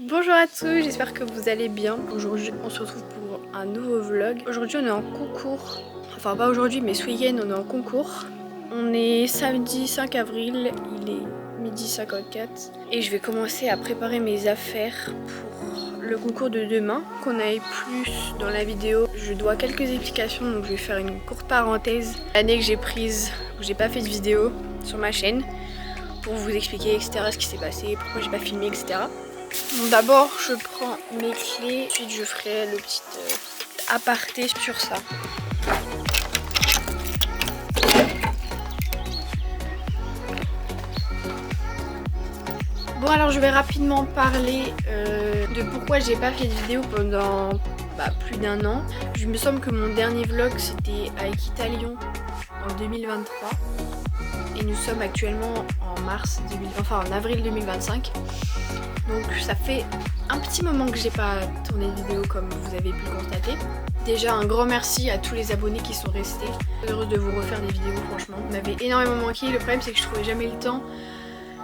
Bonjour à tous, j'espère que vous allez bien. Aujourd'hui on se retrouve pour un nouveau vlog. Aujourd'hui on est en concours, enfin pas aujourd'hui mais ce week-end on est en concours. On est samedi 5 avril, il est 12h54 et je vais commencer à préparer mes affaires pour le concours de demain. Qu'on aille plus dans la vidéo, je dois quelques explications donc je vais faire une courte parenthèse. L'année que j'ai prise où j'ai pas fait de vidéo sur ma chaîne pour vous expliquer etc ce qui s'est passé, pourquoi j'ai pas filmé etc. Bon, d'abord je prends mes clés, ensuite je ferai le petit aparté sur ça. Bon alors je vais rapidement parler de pourquoi j'ai pas fait de vidéo pendant plus d'un an. Je me semble que mon dernier vlog c'était avec Italion en 2023 et nous sommes actuellement en avril 2025. Donc ça fait un petit moment que j'ai pas tourné de vidéo comme vous avez pu le constater. Déjà un grand merci à tous les abonnés qui sont restés. Heureuse de vous refaire des vidéos franchement. Vous m'avez énormément manqué, le problème c'est que je trouvais jamais le temps.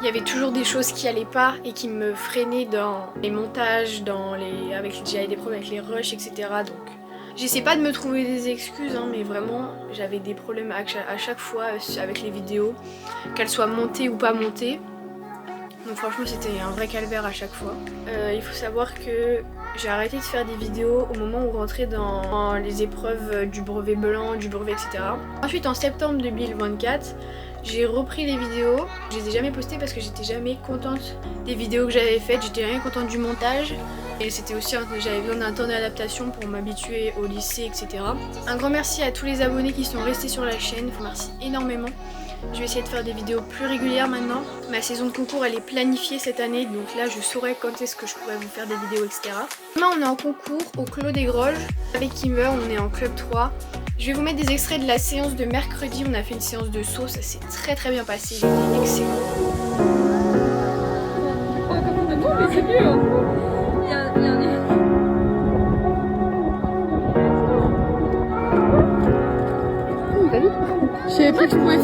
Il y avait toujours des choses qui allaient pas et qui me freinaient dans les montages, j'avais des problèmes avec les rushs etc. Donc j'essaie pas de me trouver des excuses mais vraiment j'avais des problèmes à chaque fois avec les vidéos, qu'elles soient montées ou pas montées. Donc franchement c'était un vrai calvaire à chaque fois. Il faut savoir que j'ai arrêté de faire des vidéos au moment où on rentrait dans les épreuves du brevet blanc, du brevet etc. Ensuite en septembre 2024, j'ai repris les vidéos. Je les ai jamais postées parce que j'étais jamais contente des vidéos que j'avais faites, j'étais jamais contente du montage. Et c'était aussi, j'avais besoin d'un temps d'adaptation pour m'habituer au lycée etc. Un grand merci à tous les abonnés qui sont restés sur la chaîne, je vous remercie énormément. Je vais essayer de faire des vidéos plus régulières maintenant. Ma saison de concours elle est planifiée cette année, donc là je saurai quand est-ce que je pourrais vous faire des vidéos etc. Demain on est en concours au Clos des Groges. Avec Kimber on est en club 3. Je vais vous mettre des extraits de la séance de mercredi, on a fait une séance de saut, ça s'est très bien passé, il était excellent. Mais c'est mieux hein. T'as vu? Je savais pas que tu pouvais.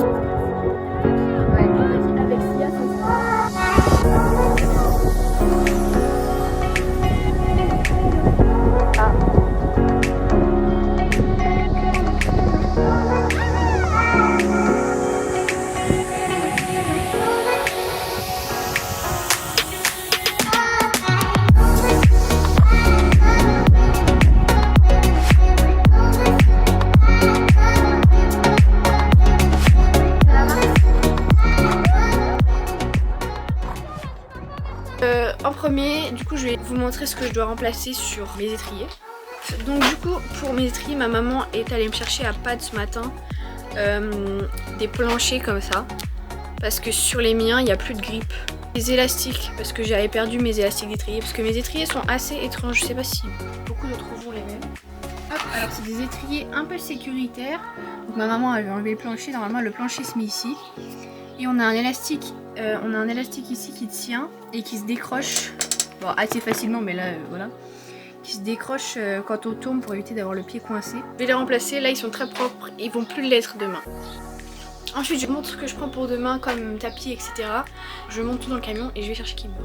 En premier, du coup je vais vous montrer ce que je dois remplacer sur mes étriers. Donc du coup pour mes étriers, ma maman est allée me chercher à Pad ce matin des planchers comme ça. Parce que sur les miens il n'y a plus de grippe. Des élastiques, parce que j'avais perdu mes élastiques d'étrier. Parce que mes étriers sont assez étranges, je sais pas si beaucoup d'entre vous ont les mêmes. Hop, alors c'est des étriers un peu sécuritaires. Donc ma maman avait enlevé le plancher, normalement le plancher se met ici. Et on a un élastique ici qui tient et qui se décroche, bon assez facilement mais là voilà, qui se décroche quand on tourne pour éviter d'avoir le pied coincé. Je vais les remplacer, là ils sont très propres, ils vont plus l'être demain. Ensuite je vous montre ce que je prends pour demain comme tapis etc. Je monte tout dans le camion et je vais chercher Kimber.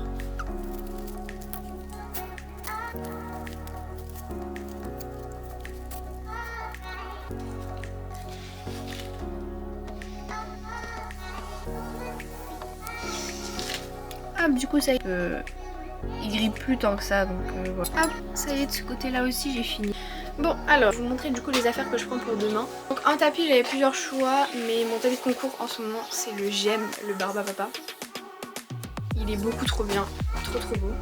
Ah, du coup ça y est, il grippe plus tant que ça donc voilà. Ah, ça y est, de ce côté là aussi j'ai fini. Bon alors, je vais vous montrer du coup les affaires que je prends pour demain. Donc en tapis j'avais plusieurs choix, mais mon tapis de concours en ce moment c'est le GEM, le Barbapapa. Il est beaucoup trop bien, trop beau.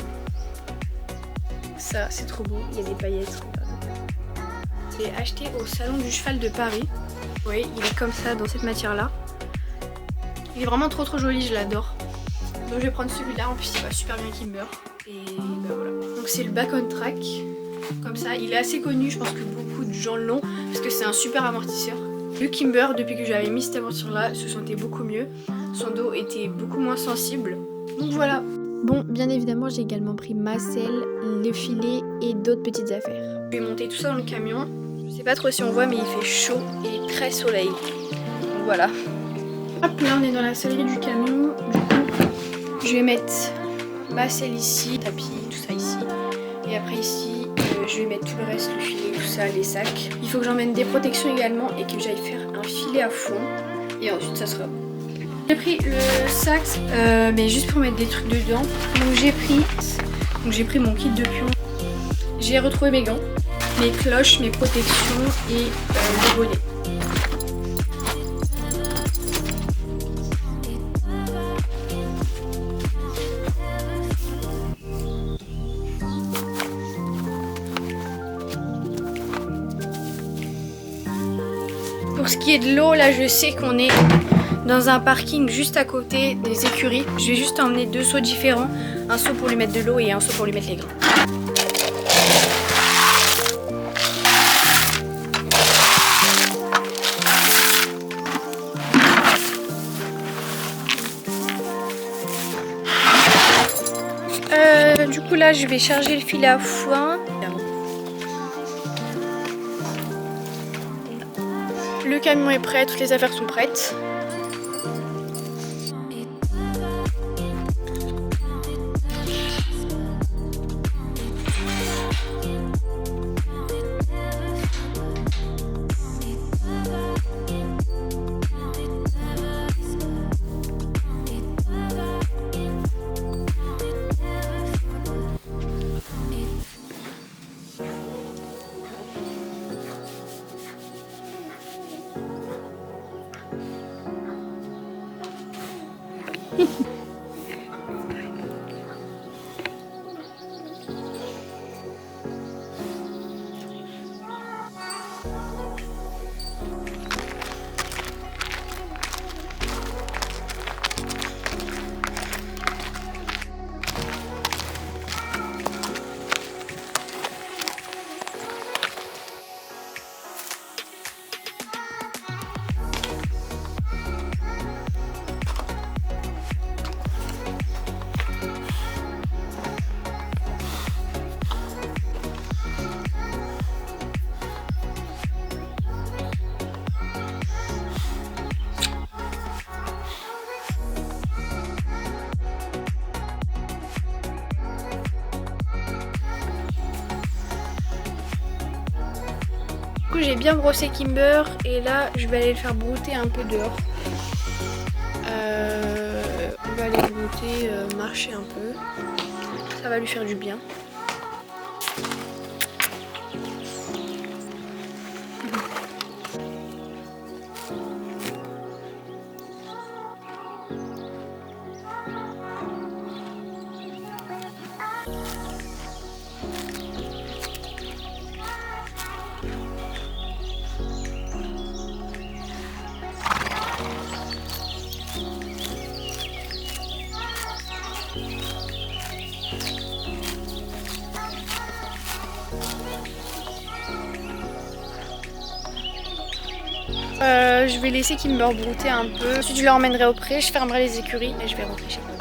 Ça c'est trop beau, il y a des paillettes. Je l'ai acheté au salon du cheval de Paris. Vous voyez, il est comme ça dans cette matière là. Il est vraiment trop joli, je l'adore. Donc je vais prendre celui-là, en plus il va super bien Kimber. Et ben voilà. Donc c'est le Back on Track. Comme ça, il est assez connu, je pense que beaucoup de gens l'ont parce que c'est un super amortisseur. Le Kimber, depuis que j'avais mis cette aventure là, se sentait beaucoup mieux. Son dos était beaucoup moins sensible. Donc voilà. Bon, bien évidemment, j'ai également pris ma selle, le filet et d'autres petites affaires. Je vais monter tout ça dans le camion. Je sais pas trop si on voit, mais il fait chaud et très soleil. Donc voilà. Hop, là on est dans la sellerie du camion. Du coup, je vais mettre ma selle ici, tapis, tout ça ici. Et après ici, je vais mettre tout le reste, le filet, tout ça, les sacs. Il faut que j'emmène des protections également et que j'aille faire un filet à fond. Et ensuite ça sera bon. J'ai pris le sac, mais juste pour mettre des trucs dedans. Donc j'ai pris mon kit de pion. J'ai retrouvé mes gants, mes cloches, mes protections et le bonnet. Pour ce qui est de l'eau, là je sais qu'on est dans un parking juste à côté des écuries. Je vais juste emmener 2 seaux différents. Un seau pour lui mettre de l'eau et un seau pour lui mettre les grains. Du coup là je vais charger le filet à foin. Le camion est prêt, toutes les affaires sont prêtes. J'ai bien brossé Kimber et là je vais aller le faire brouter un peu dehors. On va aller brouter, marcher un peu. Ça va lui faire du bien. Je vais laisser Kimber brouter un peu. Ensuite je l'emmènerai au pré, je fermerai les écuries et je vais rentrer chez moi.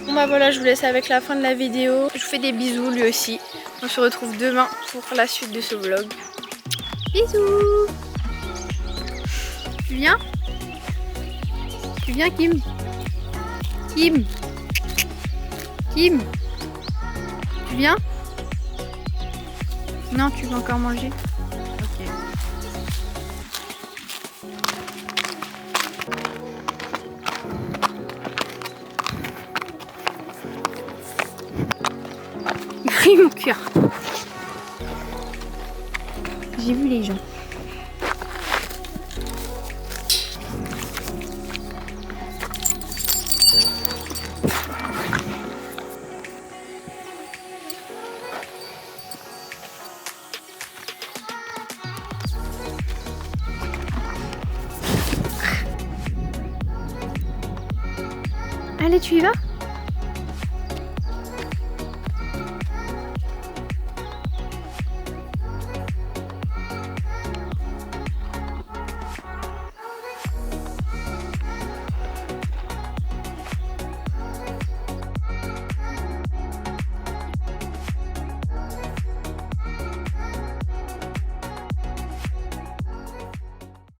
Bon bah voilà, je vous laisse avec la fin de la vidéo. Je vous fais des bisous lui aussi. On se retrouve demain pour la suite de ce vlog. Bisous. Tu viens? Tu viens Kim? Kim? Kim? Tu viens? Non, tu veux encore manger? Ok. Mon cœur. J'ai vu les gens. Allez, tu y vas?